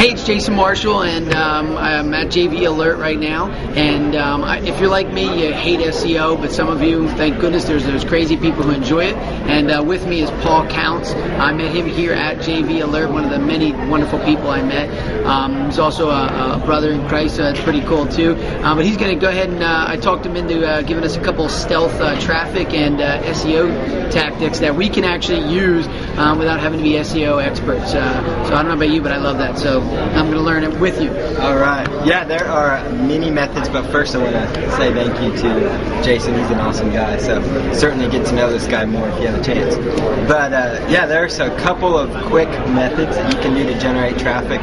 Hey, it's Jason Marshall, and I'm at JV Alert right now. And if you're like me, you hate SEO, but some of you, thank goodness, there's crazy people who enjoy it. And with me is Paul Counts. I met him here at JV Alert, one of the many wonderful people I met. He's also a brother in Christ, so that's pretty cool too. But he's going to go ahead and I talked him into giving us a couple stealth traffic and SEO tactics that we can actually use without having to be SEO experts. So I don't know about you, but I love that. So I'm going to learn it with you. All right. Yeah, there are many methods, but first I want to say thank you to Jason. He's an awesome guy, so certainly get to know this guy more if you have a chance. But yeah, there's a couple of quick methods that you can do to generate traffic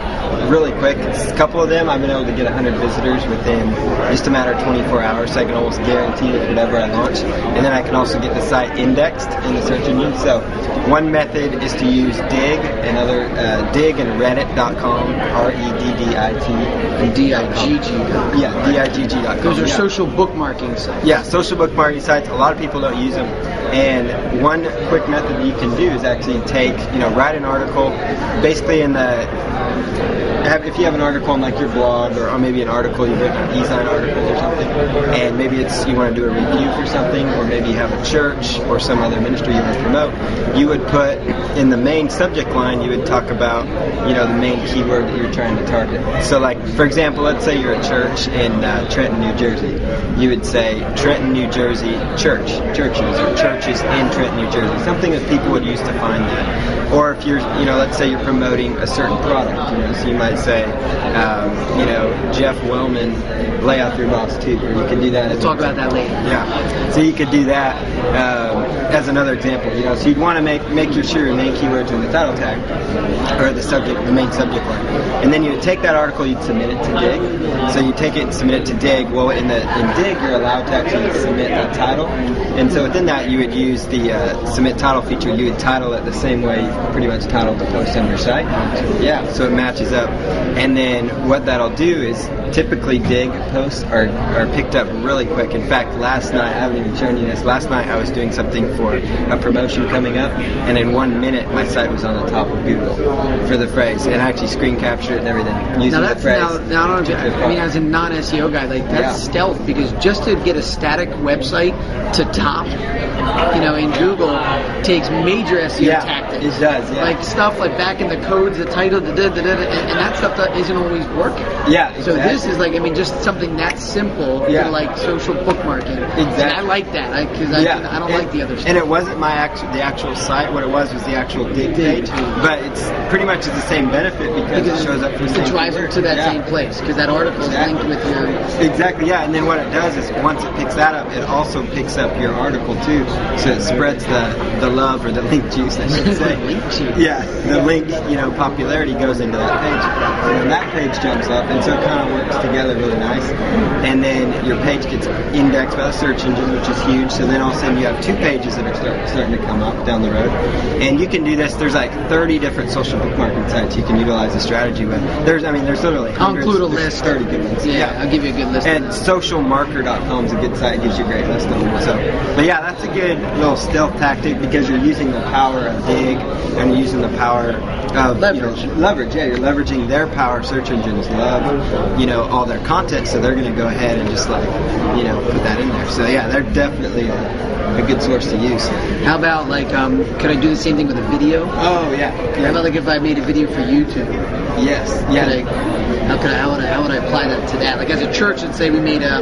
really quick. A couple of them, I've been able to get 100 visitors within just a matter of 24 hours, so I can almost guarantee it whatever I launch. And then I can also get the site indexed in the search engine. So one method is to use Digg and other Digg and Reddit.com, REDDIT and DIGG. Yeah, DIGG.com. Those are social bookmarking sites. Yeah, social bookmarking sites. A lot of people don't use them. And one quick method you can do is actually write an article, basically if you have an article on like your blog or maybe an article you've written, an e-sign article or something, and maybe you want to do a review for something, or maybe you have a church or some other ministry you want to promote, you would put in the main subject line, you would talk about the main keyword that you're trying to target. So like, for example, let's say you're a church in Trenton, New Jersey. You would say Trenton, New Jersey churches or churches in Trenton, New Jersey. Something that people would use to find that. Or if you're, let's say you're promoting a certain product, so you might say, Jeff Wellman, lay off your boss too, or you could do that. We'll talk about that later. Yeah. So you could do that as another example. So you'd want to make sure your main keywords in the title tag or the main subject line, and then you would take that article, you'd submit it to Digg. So you take it and submit it to Digg. Well, in Digg, you're allowed to actually submit a title, and so within that, you would use the submit title feature. You would title it the same way you pretty much titled the post on your site. Yeah, so it matches up. And then what that'll do is typically Digg posts are picked up really quick. In fact, last night, I haven't even shown you this, last night I was doing something for a promotion coming up, and in 1 minute my site was on the top of Google for the phrase, and I actually screen captured it and everything using the phrase. As a non-SEO guy, that's stealth, because just to get a static website to top, in Google takes major SEO tactics. It does, yeah. Like stuff like back in the codes, the title, and that stuff that isn't always working. Yeah, exactly. So this is just something that simple for like social bookmarking. Exactly. And I like that because I don't like the other stuff. And it wasn't the actual site. What it was the actual Digg page. But it's pretty much the same benefit because it shows up for the same. It drives them to that same place because that article is linked with your. Exactly. Yeah. And then what it does is once it picks that up, it also picks up your article too. So it spreads the love, or the link juice, I should say. Link juice. Yeah. The link, popularity goes into that page. And then that page jumps up, and so it kind of works together really nice. And then your page gets indexed by the search engine, which is huge. So then all of a sudden you have 2 pages that are starting to come up down the road. And you can do this. There's like 30 different social bookmarking sites you can utilize the strategy with. There's literally hundreds. I'll include a list. 30 good ones. Yeah, I'll give you a good list. And socialmarker.com is a good site. It gives you a great list of them. So, but yeah, that's a good little stealth tactic because you're using the power of Digg and you're using the power of leverage. Yeah, you're leveraging their power. Search engines love, all their content, so they're going to go ahead and just put that in there. So yeah, they're definitely a good source to use. How about could I do the same thing with a video? Oh yeah. How about if I made a video for YouTube? Yes. Yeah. How would I apply that to that? Like as a church, let's say we made a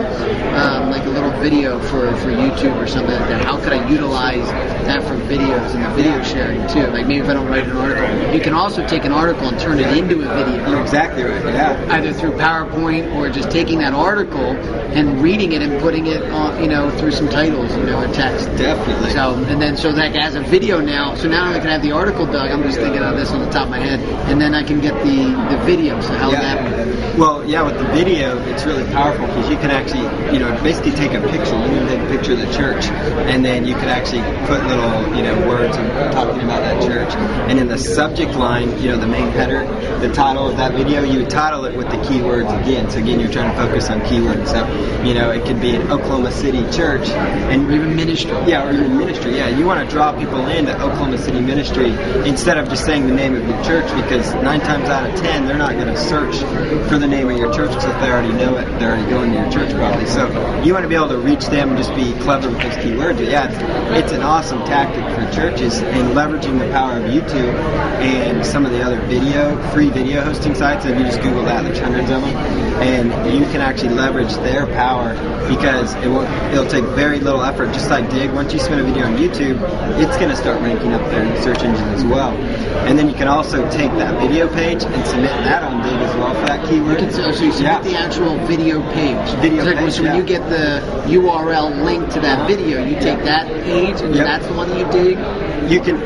little video for YouTube or something like that. How could I utilize that for videos and the video sharing too? Like maybe if I don't write an article, you can also take an article and turn it into a video. You're exactly right. Yeah. Either through PowerPoint or just taking that article and reading it and putting it on, through some titles, or text. Definitely. So as a video now. So now I can have the article dug. I'm just thinking of this on the top of my head, and then I can get the video. So how would that be? Well, yeah, with the video, it's really powerful because you can actually, basically take a picture. You can take a picture of the church, and then you can actually put little, words and talking about that church. And in the subject line, the main header, the title of that video, you would title it with the keywords again. So again, you're trying to focus on keywords. So, it could be an Oklahoma City church. And or even ministry. Yeah, or even ministry. Yeah, you want to draw people into Oklahoma City ministry instead of just saying the name of your church, because 9 times out of 10, they're not going to search for the name of your church because they already know it. They're already going to your church probably. So you want to be able to reach them and just be clever with those keywords. But yeah, it's an awesome tactic for churches in leveraging the power of YouTube and some of the other free video hosting sites. If you just Google that, there's hundreds of them, and you can actually leverage their power because it'll take very little effort. Just like Digg, once you submit a video on YouTube, it's going to start ranking up there in the search engine as well. And then you can also take that video page and submit that on Digg as well for that keyword. So you submit the actual video page. So when you get the URL link to that video, you take that page and that's the one that you dig? You can,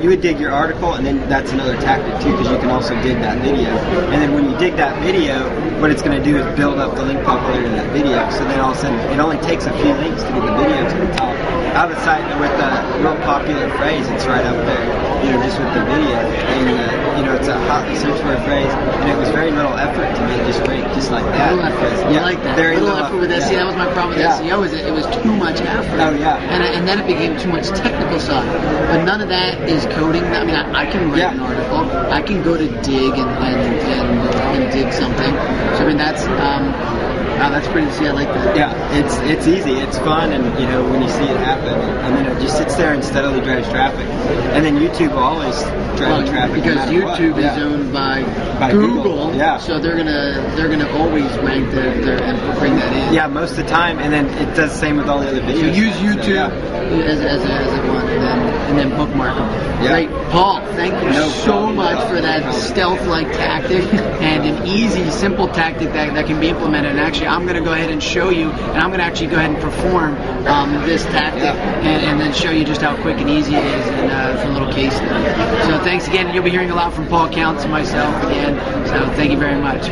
you would dig your article, and then that's another tactic too, because you can also dig that video. And then when you dig that video, what it's going to do is build up the link popularity in that video. So then all of a sudden, it only takes a few links to get the video to the top. I have a site with a real popular phrase. It's right up there, just with the video. And, it's a hotly searched word phrase, and it was very little effort to make this rank just like that. Little effort. I like that. Very little effort with SEO. That was my problem with SEO, is it was too much effort. Oh, yeah. And then it became too much technical side. But none of that is coding. I mean, I can write an article. I can go to Digg and dig something. So, I mean, that's pretty easy. I like that. Yeah, it's easy. It's fun, and when you see it happen, and then it just sits there and steadily drives traffic. And then YouTube will always drive traffic because YouTube is owned by Google. Yeah. So they're gonna always rank their and bring that in. Yeah, most of the time, and then it does the same with all the other videos. So use YouTube as a one, and then bookmark them. Yeah. Great, Paul. Thank you so much for that stealth-like tactic and an easy, simple tactic that can be implemented. And actually, I'm going to go ahead and show you, and I'm going to actually go ahead and perform this tactic and then show you just how quick and easy it is, and for a little case study. So thanks again. You'll be hearing a lot from Paul Counts and myself again. So thank you very much.